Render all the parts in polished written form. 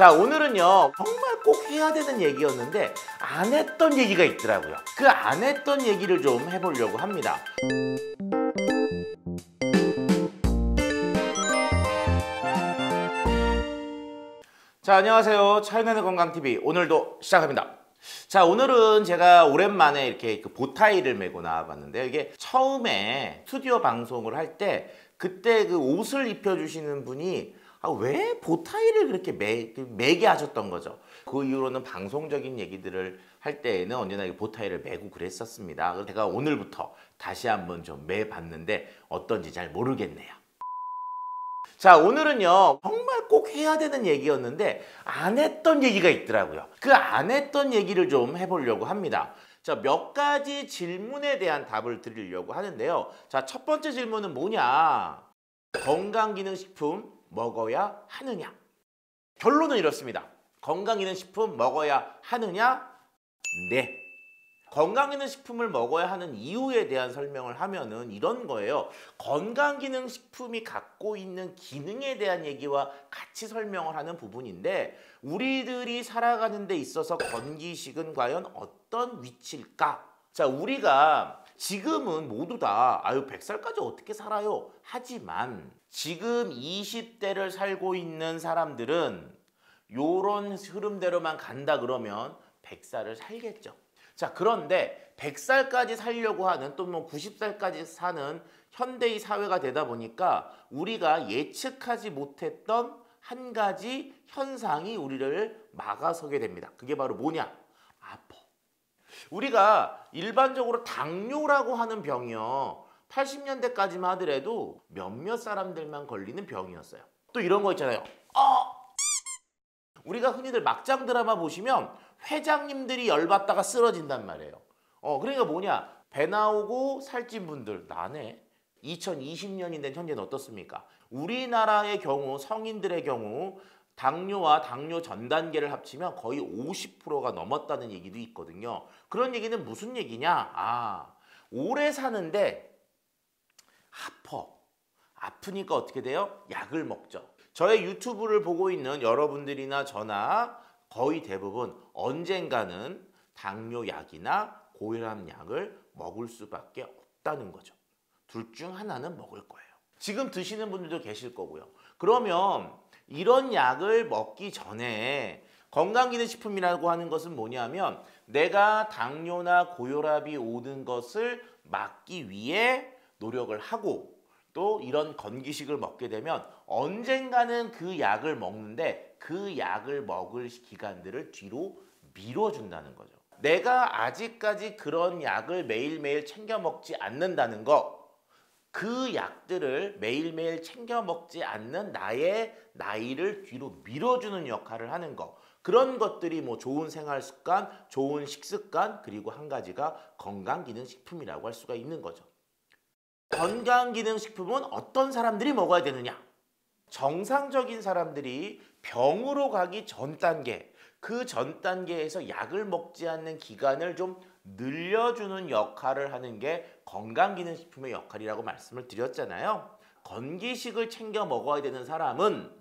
자, 오늘은요 정말 꼭 해야 되는 얘기였는데 안 했던 얘기가 있더라고요. 그 안 했던 얘기를 좀 해보려고 합니다. 자, 안녕하세요. 차이나는 건강TV 오늘도 시작합니다. 자, 오늘은 제가 오랜만에 이렇게 보타이를 메고 나와봤는데요. 이게 처음에 스튜디오 방송을 할 때 그때 그 옷을 입혀주시는 분이 왜 보타이를 그렇게 매게 하셨던 거죠. 그 이후로는 방송적인 얘기들을 할 때에는 언제나 이 보타이를 매고 그랬었습니다. 그래서 제가 오늘부터 다시 한번 좀 매봤는데 어떤지 잘 모르겠네요. 자, 오늘은요 정말 꼭 해야 되는 얘기였는데 안 했던 얘기가 있더라고요. 그 안 했던 얘기를 좀 해보려고 합니다. 자, 몇 가지 질문에 대한 답을 드리려고 하는데요. 자, 첫 번째 질문은 뭐냐? 건강기능식품 먹어야 하느냐? 결론은 이렇습니다. 건강기능식품 먹어야 하느냐? 네. 건강기능식품을 먹어야 하는 이유에 대한 설명을 하면은 이런 거예요. 건강기능식품이 갖고 있는 기능에 대한 얘기와 같이 설명을 하는 부분인데, 우리들이 살아가는 데 있어서 건기식은 과연 어떤 위치일까? 자, 우리가 지금은 모두 다 100살까지 어떻게 살아요? 하지만 지금 20대를 살고 있는 사람들은 요런 흐름대로만 간다 그러면 100살을 살겠죠. 자, 그런데 100살까지 살려고 하는 또 뭐 90살까지 사는 현대의 사회가 되다 보니까 우리가 예측하지 못했던 한 가지 현상이 우리를 막아서게 됩니다. 그게 바로 뭐냐? 아파. 우리가 일반적으로 당뇨라고 하는 병이요, 80년대까지만 하더라도 몇몇 사람들만 걸리는 병이었어요. 또 이런 거 있잖아요. 우리가 흔히들 막장 드라마 보시면 회장님들이 열받다가 쓰러진단 말이에요. 그러니까 뭐냐? 배 나오고 살찐 분들, 나네. 2020년인데 현재는 어떻습니까? 우리나라의 경우, 성인들의 경우 당뇨와 당뇨 전 단계를 합치면 거의 50%가 넘었다는 얘기도 있거든요. 그런 얘기는 무슨 얘기냐? 오래 사는데 아파. 아프니까 어떻게 돼요? 약을 먹죠. 저의 유튜브를 보고 있는 여러분들이나 저나 거의 대부분 언젠가는 당뇨약이나 고혈압약을 먹을 수밖에 없다는 거죠. 둘 중 하나는 먹을 거예요. 지금 드시는 분들도 계실 거고요. 그러면 이런 약을 먹기 전에 건강기능식품이라고 하는 것은 뭐냐면, 내가 당뇨나 고혈압이 오는 것을 막기 위해 노력을 하고, 또 이런 건기식을 먹게 되면 언젠가는 그 약을 먹는데 그 약을 먹을 기간들을 뒤로 미뤄준다는 거죠. 내가 아직까지 그런 약을 매일매일 챙겨 먹지 않는다는 거, 그 약들을 매일매일 챙겨 먹지 않는 나의 나이를 뒤로 밀어주는 역할을 하는 거, 그런 것들이 뭐 좋은 생활 습관, 좋은 식습관, 그리고 한 가지가 건강기능식품이라고 할 수가 있는 거죠. 건강기능식품은 어떤 사람들이 먹어야 되느냐? 정상적인 사람들이 병으로 가기 전 단계, 그 전 단계에서 약을 먹지 않는 기간을 좀 늘려주는 역할을 하는 게 건강기능식품의 역할이라고 말씀을 드렸잖아요. 건기식을 챙겨 먹어야 되는 사람은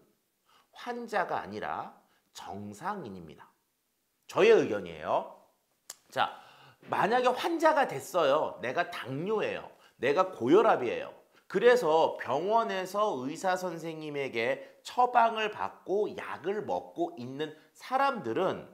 환자가 아니라 정상인입니다. 저의 의견이에요. 자, 만약에 환자가 됐어요. 내가 당뇨예요. 내가 고혈압이에요. 그래서 병원에서 의사 선생님에게 처방을 받고 약을 먹고 있는 사람들은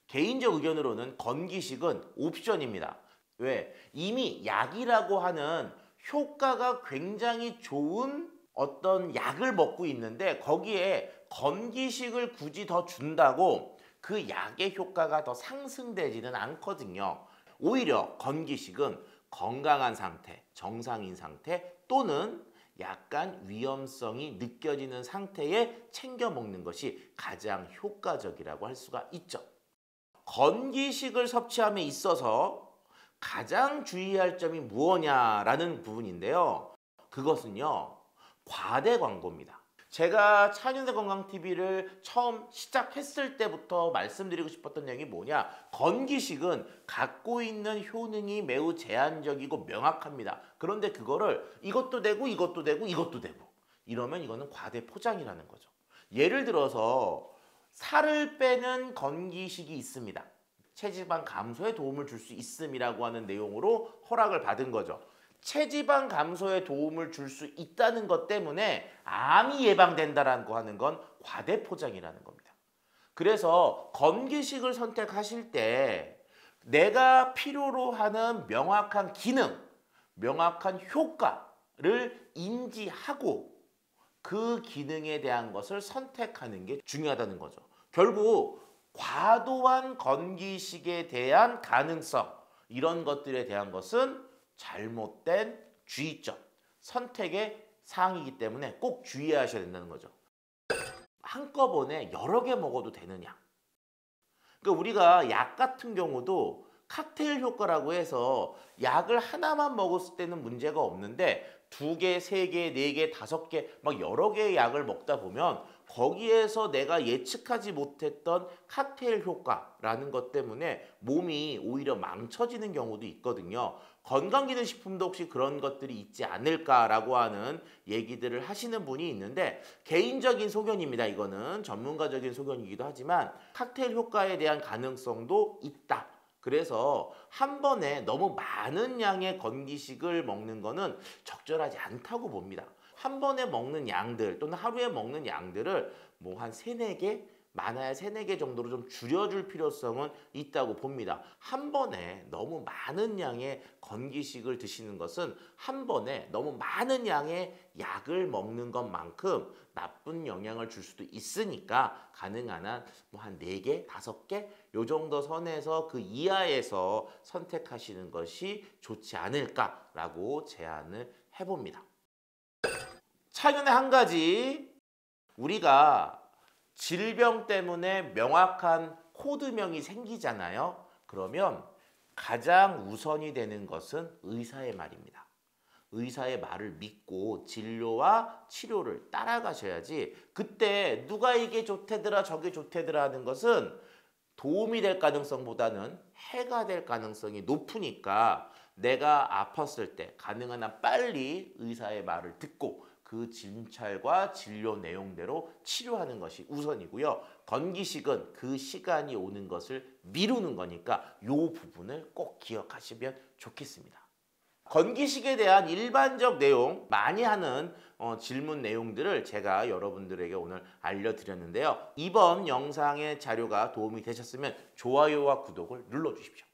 개인적 의견으로는 건기식은 옵션입니다. 왜? 이미 약이라고 하는 효과가 굉장히 좋은 어떤 약을 먹고 있는데 거기에 건기식을 굳이 더 준다고 그 약의 효과가 더 상승되지는 않거든요. 오히려 건기식은 건강한 상태, 정상인 상태 또는 약간 위험성이 느껴지는 상태에 챙겨 먹는 것이 가장 효과적이라고 할 수가 있죠. 건기식을 섭취함에 있어서 가장 주의할 점이 무엇이냐라는 부분인데요. 그것은요, 과대 광고입니다. 제가 차이나는 건강TV를 처음 시작했을 때부터 말씀드리고 싶었던 내용이 뭐냐? 건기식은 갖고 있는 효능이 매우 제한적이고 명확합니다. 그런데 그거를 이것도 되고 이것도 되고 이것도 되고 이러면 이거는 과대 포장이라는 거죠. 예를 들어서 살을 빼는 건기식이 있습니다. 체지방 감소에 도움을 줄 수 있음이라고 하는 내용으로 허락을 받은 거죠. 체지방 감소에 도움을 줄 수 있다는 것 때문에 암이 예방된다라고 하는 건 과대포장이라는 겁니다. 그래서 건기식을 선택하실 때 내가 필요로 하는 명확한 기능, 명확한 효과를 인지하고 그 기능에 대한 것을 선택하는 게 중요하다는 거죠. 결국 과도한 건기식에 대한 가능성, 이런 것들에 대한 것은 잘못된 주의점, 선택의 사항이기 때문에 꼭 주의하셔야 된다는 거죠. 한꺼번에 여러 개 먹어도 되느냐? 그러니까 우리가 약 같은 경우도 칵테일 효과라고 해서 약을 하나만 먹었을 때는 문제가 없는데 2개, 3개, 4개, 5개 막 여러 개의 약을 먹다 보면 거기에서 내가 예측하지 못했던 칵테일 효과라는 것 때문에 몸이 오히려 망쳐지는 경우도 있거든요. 건강기능식품도 혹시 그런 것들이 있지 않을까라고 하는 얘기들을 하시는 분이 있는데 개인적인 소견입니다. 이거는 전문가적인 소견이기도 하지만 칵테일 효과에 대한 가능성도 있다. 그래서 한 번에 너무 많은 양의 건기식을 먹는 거는 적절하지 않다고 봅니다. 한 번에 먹는 양들 또는 하루에 먹는 양들을 뭐 한 3, 4개? 많아야 3, 4개 정도로 좀 줄여줄 필요성은 있다고 봅니다. 한 번에 너무 많은 양의 건기식을 드시는 것은 한 번에 너무 많은 양의 약을 먹는 것만큼 나쁜 영향을 줄 수도 있으니까 가능한 한 뭐 한 4개, 5개 요 정도 선에서 그 이하에서 선택하시는 것이 좋지 않을까라고 제안을 해봅니다. 차이는 한 가지, 우리가 질병 때문에 명확한 코드명이 생기잖아요. 그러면 가장 우선이 되는 것은 의사의 말입니다. 의사의 말을 믿고 진료와 치료를 따라가셔야지 그때 누가 이게 좋대더라 저게 좋대더라 하는 것은 도움이 될 가능성보다는 해가 될 가능성이 높으니까 내가 아팠을 때 가능한 한 빨리 의사의 말을 듣고 그 진찰과 진료 내용대로 치료하는 것이 우선이고요. 건기식은 그 시간이 오는 것을 미루는 거니까 이 부분을 꼭 기억하시면 좋겠습니다. 건기식에 대한 일반적 내용, 많이 하는 질문 내용들을 제가 여러분들에게 오늘 알려드렸는데요. 이번 영상의 자료가 도움이 되셨으면 좋아요와 구독을 눌러주십시오.